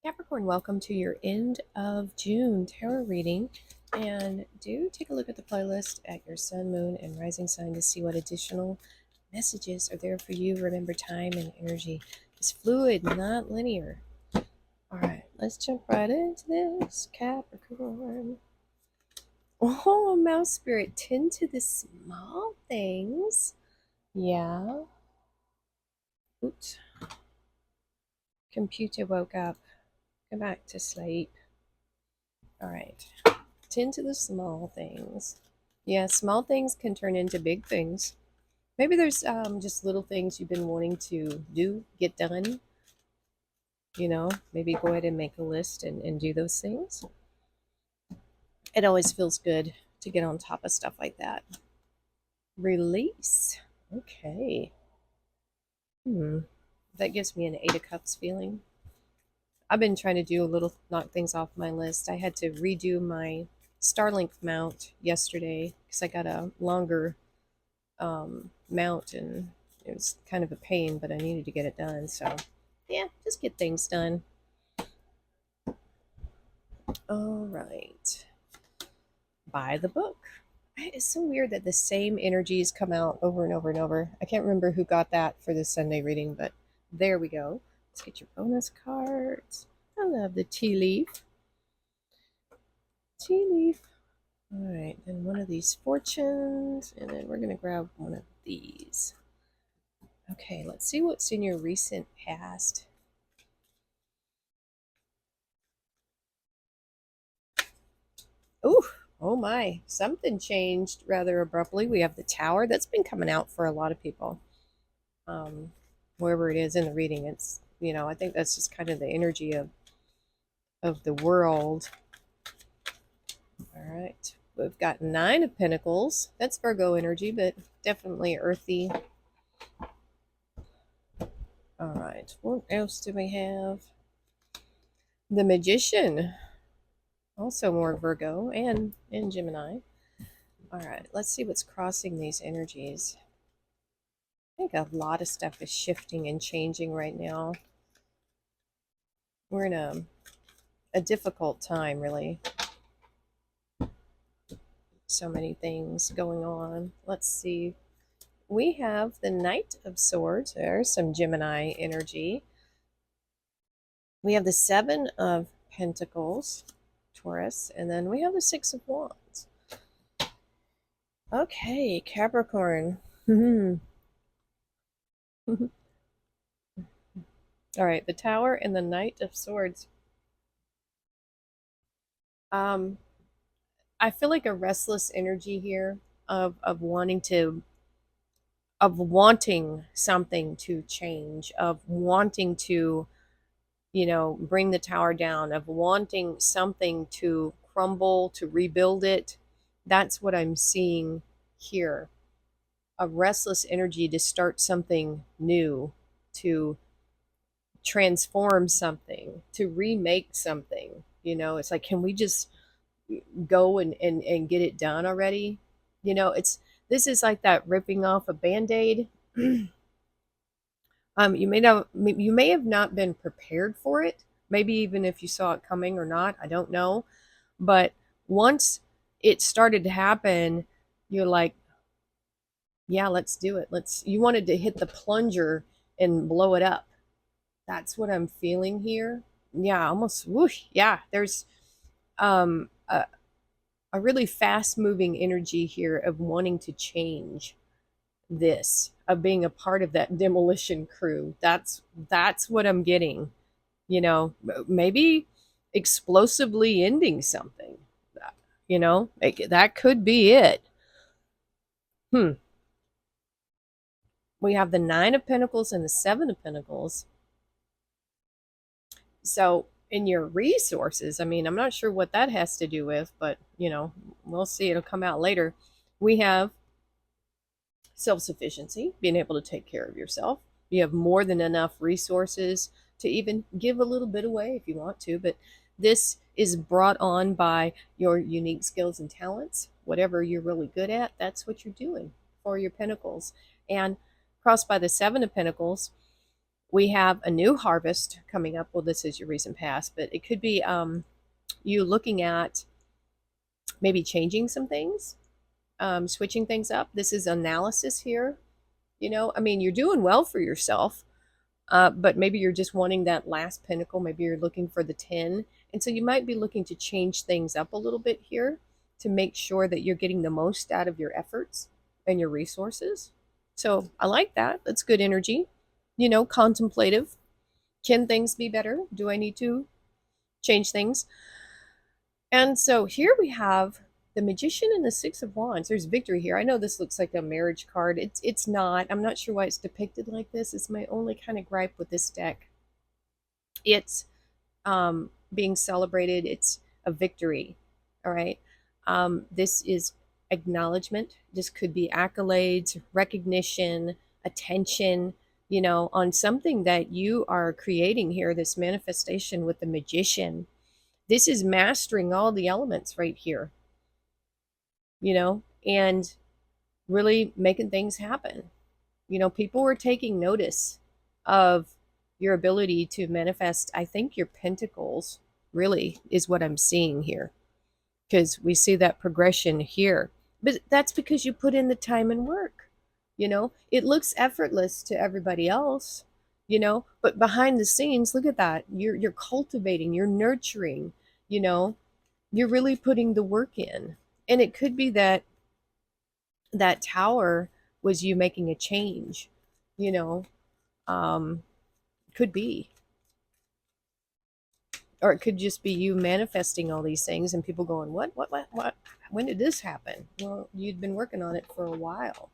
Capricorn, welcome to your end of June tarot reading. And do take a look at the playlist at your sun, moon, and rising sign to see what additional messages are there for you. Remember, time and energy is fluid, not linear. All right, let's jump right into this. Capricorn. Oh, mouse spirit, tend to the small things. Yeah. Oops. Computer woke up. Go back to sleep. All right. Tend to the small things. Yeah, small things can turn into big things. Maybe there's just little things you've been wanting to do, get done. Maybe go ahead and make a list and do those things. It always feels good to get on top of stuff like that. Release. Okay. That gives me an Eight of Cups feeling. I've been trying to do a little knock things off my list. I had to redo my Starlink mount yesterday because I got a longer mount and it was kind of a pain, but I needed to get it done. So, yeah, just get things done. All right. Buy the book. It's so weird that the same energies come out over and over and over. I can't remember who got that for this Sunday reading, but there we go. Let's get your bonus cards. I love the tea leaf. Tea leaf. All right, then one of these fortunes, and then we're going to grab one of these. Okay, let's see what's in your recent past. Ooh, oh my, something changed rather abruptly. We have the Tower. That's been coming out for a lot of people. Wherever it is in the reading, it's, I think that's just kind of the energy of the world. All right. We've got Nine of Pentacles. That's Virgo energy, but definitely earthy. All right. What else do we have? The Magician. Also more Virgo and Gemini. All right. Let's see what's crossing these energies. I think a lot of stuff is shifting and changing right now. We're in a difficult time, really. So many things going on. Let's see. We have the Knight of Swords. There's some Gemini energy. We have the Seven of Pentacles, Taurus, and then we have the Six of Wands. Okay, Capricorn. All right, the Tower and the Knight of Swords. I feel like a restless energy here of wanting something to change, of wanting to, bring the tower down, of wanting something to crumble, to rebuild it. That's what I'm seeing here. A restless energy to start something new, to transform something, to remake something. It's like, can we just go and get it done already? This is like that ripping off a band-aid. You may have not been prepared for it, maybe even if you saw it coming or not, I don't know. But once it started to happen, you're like, yeah, let's do it. You wanted to hit the plunger and blow it up. That's what I'm feeling here. Yeah, almost whoosh. Yeah, there's a really fast moving energy here of wanting to change this, of being a part of that demolition crew. That's what I'm getting. Maybe explosively ending something. That could be it. We have the Nine of Pentacles and the Seven of Pentacles. So in your resources, I mean, I'm not sure what that has to do with, but we'll see. It'll come out later. We have self-sufficiency, being able to take care of yourself. You have more than enough resources to even give a little bit away if you want to, but this is brought on by your unique skills and talents. Whatever you're really good at, that's what you're doing for your pentacles. And crossed by the Seven of Pentacles, We have a new harvest coming up. Well, this is your recent past, but it could be you looking at maybe changing some things, switching things up. This is analysis here. I mean, you're doing well for yourself, but maybe you're just wanting that last pinnacle. Maybe you're looking for the 10. And so you might be looking to change things up a little bit here to make sure that you're getting the most out of your efforts and your resources. So I like that. That's good energy. Contemplative. Can things be better? Do I need to change things? And so here we have the Magician and the Six of Wands. There's victory here. I know this looks like a marriage card. It's not. I'm not sure why it's depicted like this. It's my only kind of gripe with this deck. It's being celebrated. It's a victory. All right. This is acknowledgement. This could be accolades, recognition, attention, on something that you are creating here, this manifestation with the Magician. This is mastering all the elements right here, and really making things happen. People are taking notice of your ability to manifest. I think your pentacles really is what I'm seeing here, because we see that progression here. But that's because you put in the time and work. It looks effortless to everybody else, but behind the scenes, look at that. You're cultivating, you're nurturing, you know, you're really putting the work in. And it could be that that tower was you making a change, you know, um, could be. Or it could just be you manifesting all these things and people going, what? When did this happen? Well, you'd been working on it for a while,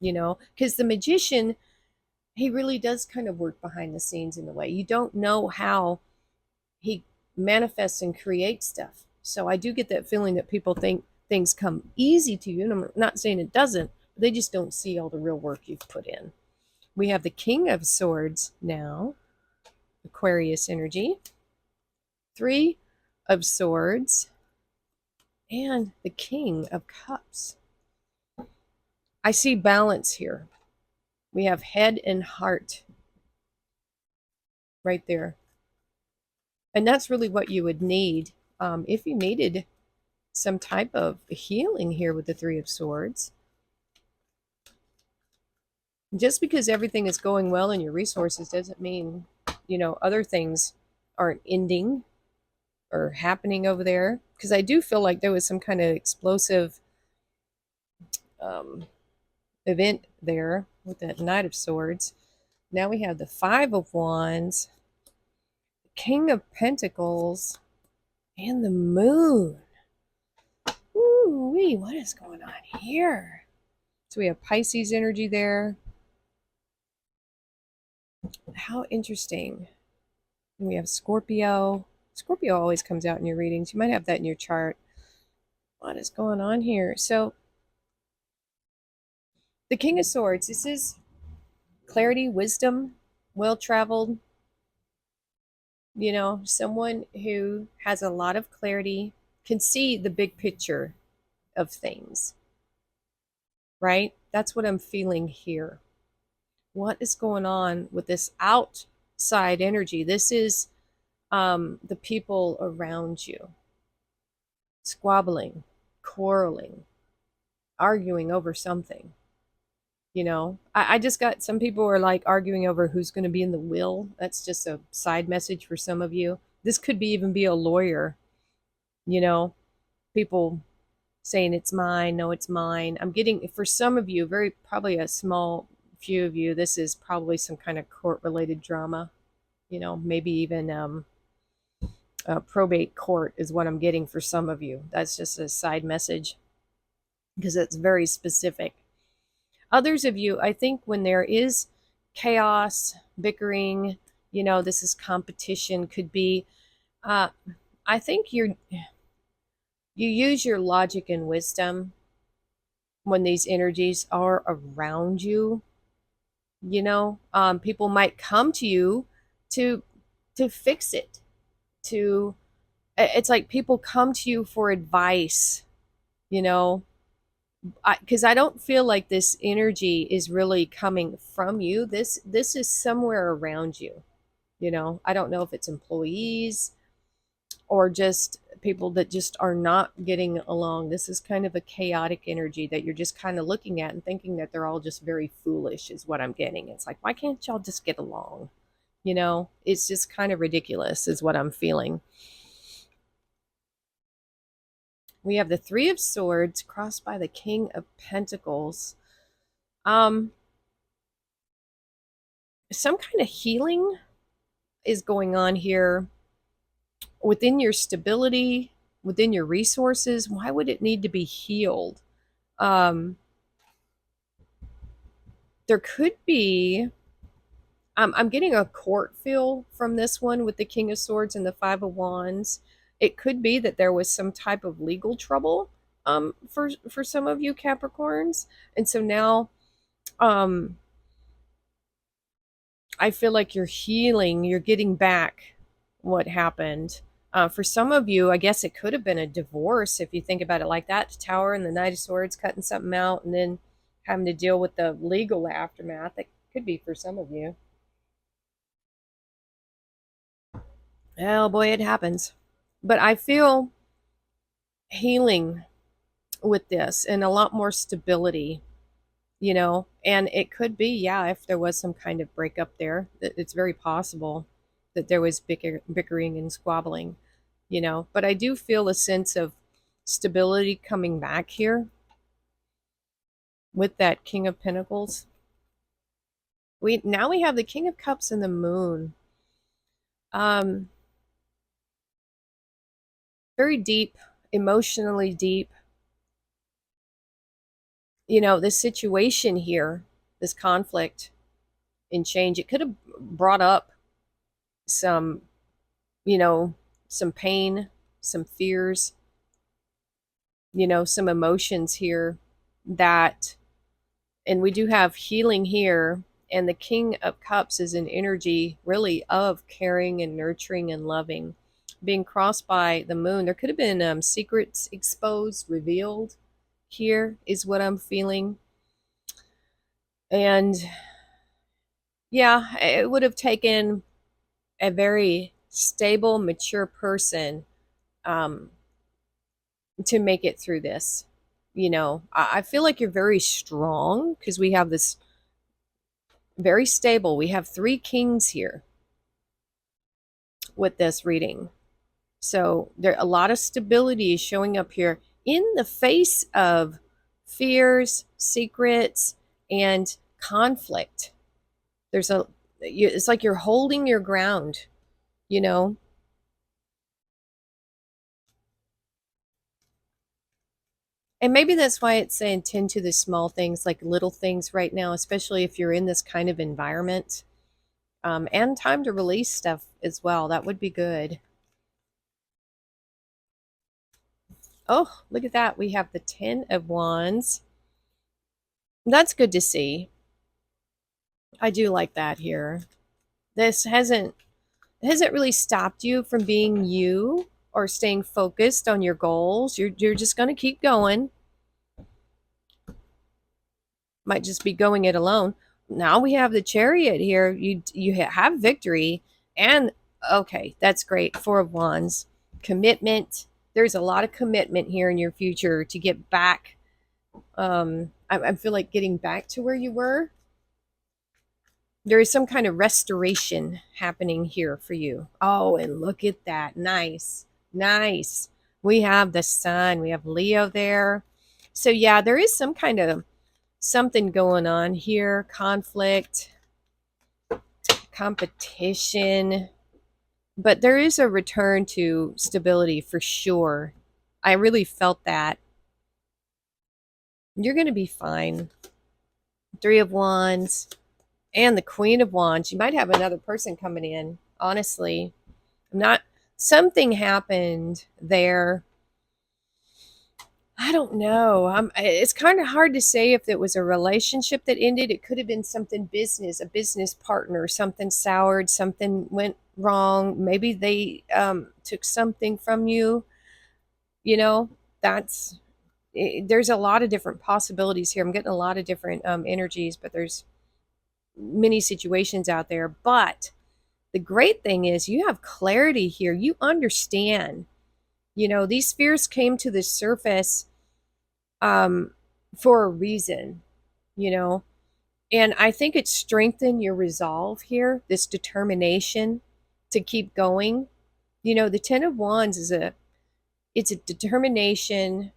because the magician, he really does kind of work behind the scenes in a way. You don't know how he manifests and creates stuff. So I do get that feeling that people think things come easy to you. And I'm not saying it doesn't, but they just don't see all the real work you've put in. We have the King of Swords now, Aquarius energy, Three of Swords, and the King of Cups. I see balance here. We have head and heart right there. And that's really what you would need if you needed some type of healing here with the Three of Swords. Just because everything is going well in your resources doesn't mean, other things aren't ending or happening over there. Because I do feel like there was some kind of explosive event there with that Knight of Swords. Now we have the Five of Wands, King of Pentacles, and the Moon. Ooh-wee, what is going on here? So we have Pisces energy there. How interesting. And we have Scorpio. Scorpio always comes out in your readings. You might have that in your chart. What is going on here? So the King of Swords, this is clarity, wisdom, well-traveled, someone who has a lot of clarity, can see the big picture of things, right? That's what I'm feeling here. What is going on with this outside energy? This is the people around you squabbling, quarreling, arguing over something. I just got some people are like arguing over who's going to be in the will. That's just a side message for some of you. This could be even be a lawyer, people saying it's mine. No, it's mine. I'm getting, for some of you, very probably a small few of you, this is probably some kind of court related drama, maybe even probate court is what I'm getting for some of you. That's just a side message because it's very specific. Others of you, I think when there is chaos, bickering, this is competition, could be, I think you use your logic and wisdom when these energies are around you. People might come to you to fix it. It's like people come to you for advice, Because I don't feel like this energy is really coming from you. This is somewhere around you. I don't know if it's employees or just people that just are not getting along. This is kind of a chaotic energy that you're just kind of looking at and thinking that they're all just very foolish, is what I'm getting. It's like, why can't y'all just get along? It's just kind of ridiculous, is what I'm feeling. We have the Three of Swords crossed by the King of Pentacles. Um, some kind of healing is going on here within your stability, within your resources. Why would it need to be healed? Um, there could be. I'm getting a court feel from this one with the King of Swords and the Five of Wands. It could be that there was some type of legal trouble for some of you Capricorns, and so now um I feel like you're healing, you're getting back what happened. For some of you, I guess it could have been a divorce if you think about it like that. The Tower and the Knight of Swords cutting something out and then having to deal with the legal aftermath. It could be for some of you. Oh boy, it happens. But I feel healing with this and a lot more stability, and it could be, yeah, if there was some kind of breakup there, it's very possible that there was bickering and squabbling, but I do feel a sense of stability coming back here with that King of Pentacles. We have the King of Cups and the Moon. um Very deep, emotionally deep. This situation here, this conflict and change, it could have brought up some, you know, some pain, some fears, some emotions here that, and we do have healing here. And the King of Cups is an energy really of caring and nurturing and loving. Being crossed by the Moon, there could have been secrets exposed, revealed here, is what I'm feeling. And yeah, it would have taken a very stable, mature person um, to make it through this. I feel like you're very strong because we have this very stable. We have three kings here with this reading. So there a lot of stability is showing up here in the face of fears, secrets, and conflict. It's like you're holding your ground, you know. And maybe that's why it's saying tend to the small things, like little things right now, especially if you're in this kind of environment. And time to release stuff as well. That would be good. Oh, look at that. We have the Ten of Wands. That's good to see. I do like that here. This hasn't really stopped you from being you or staying focused on your goals. You're just going to keep going. Might just be going it alone. Now we have the Chariot here. You have victory, and okay, that's great. Four of Wands, commitment. There's a lot of commitment here in your future to get back. I feel like getting back to where you were. There is some kind of restoration happening here for you. Oh, and look at that. Nice. Nice. We have the Sun. We have Leo there. So yeah, there is some kind of something going on here. Conflict, competition. But there is a return to stability for sure. I really felt that. You're going to be fine. Three of Wands and the Queen of Wands. You might have another person coming in. Honestly, I'm not. Something happened there. I don't know. It's kind of hard to say if it was a relationship that ended. It could have been something business, a business partner, something soured, something went wrong. Maybe they took something from you. You know, that's there's a lot of different possibilities here. I'm getting a lot of different energies, but there's many situations out there. But the great thing is you have clarity here. You understand. These fears came to the surface um, for a reason, you know, and I think it strengthened your resolve here, this determination to keep going. The Ten of Wands it's a determination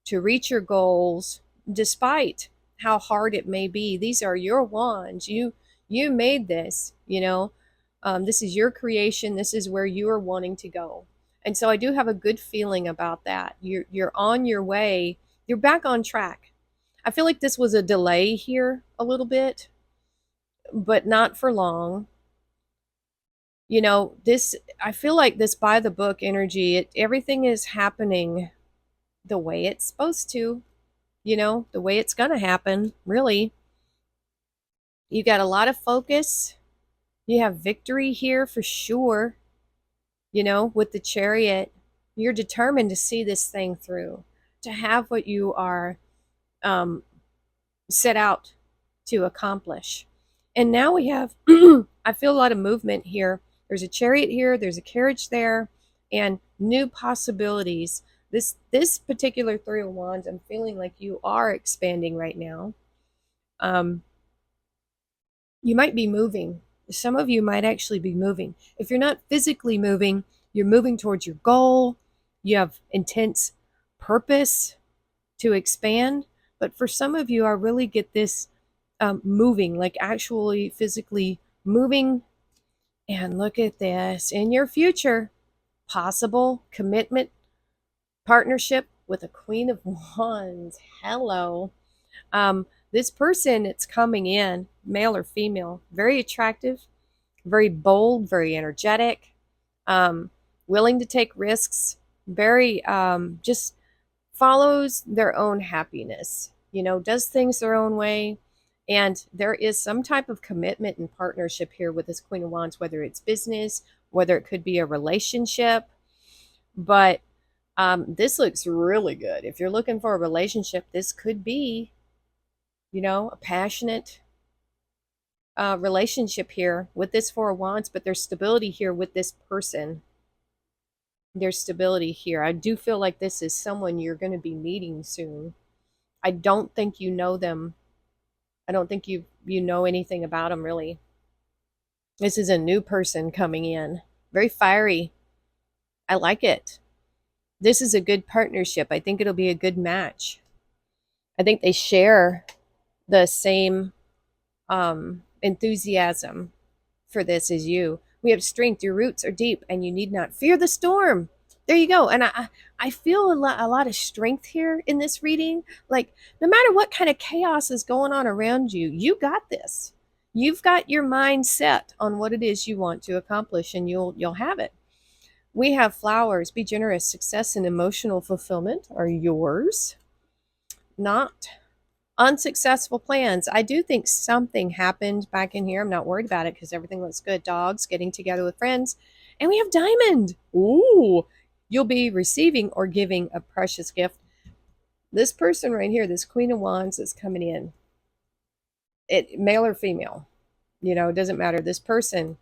to reach your goals despite how hard it may be. These are your wands. You made this. This is your creation. This is where you are wanting to go. And so I do have a good feeling about that. You're on your way. You're back on track. I feel like this was a delay here a little bit, but not for long. This, I feel like this by the book energy, everything is happening the way it's supposed to, the way it's going to happen, really. You got a lot of focus. You have victory here for sure. With the Chariot, you're determined to see this thing through, to have what you are set out to accomplish. And now we have, I feel a lot of movement here. There's a Chariot here, there's a carriage there, and new possibilities. This particular Three of Wands, I'm feeling like you are expanding right now. You might be moving. Some of you might actually be moving. If you're not physically moving, you're moving towards your goal. You have intense purpose to expand. But for some of you, I really get this moving, like actually physically moving. And look at this. In your future, possible commitment, partnership with a Queen of Wands. Hello. This person that's coming in, male or female, very attractive, very bold, very energetic, willing to take risks, very just follows their own happiness, does things their own way. And there is some type of commitment and partnership here with this Queen of Wands, whether it's business, whether it could be a relationship. But this looks really good. If you're looking for a relationship, this could be, a passionate relationship here with this Four of Wands, but there's stability here with this person. There's stability here. I do feel like this is someone you're going to be meeting soon. I don't think you know them. I don't think you know anything about them, really. This is a new person coming in. Very fiery. I like it. This is a good partnership. I think it'll be a good match. I think they share the same enthusiasm for this as you. We have strength. Your roots are deep, and you need not fear the storm. There you go. And I feel a lot of strength here in this reading. Like, no matter what kind of chaos is going on around you, you got this. You've got your mind set on what it is you want to accomplish, and you'll have it. We have flowers. Be generous. Success and emotional fulfillment are yours. Not unsuccessful plans. I do think something happened back in here. I'm not worried about it because everything looks good. Dogs, getting together with friends. And we have diamond. Ooh. You'll be receiving or giving a precious gift. This person right here, this Queen of Wands is coming in. Male or female, it doesn't matter. This person,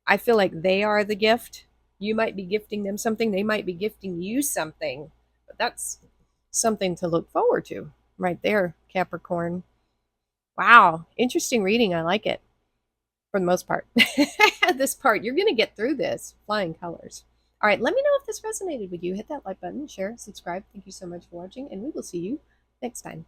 I feel like they are the gift. You might be gifting them something. They might be gifting you something. But that's something to look forward to right there, Capricorn. Wow. Interesting reading. I like it for the most part. This part, you're going to get through this. Flying colors. All right. Let me know if this resonated with you. Hit that like button, share, subscribe. Thank you so much for watching, and we will see you next time.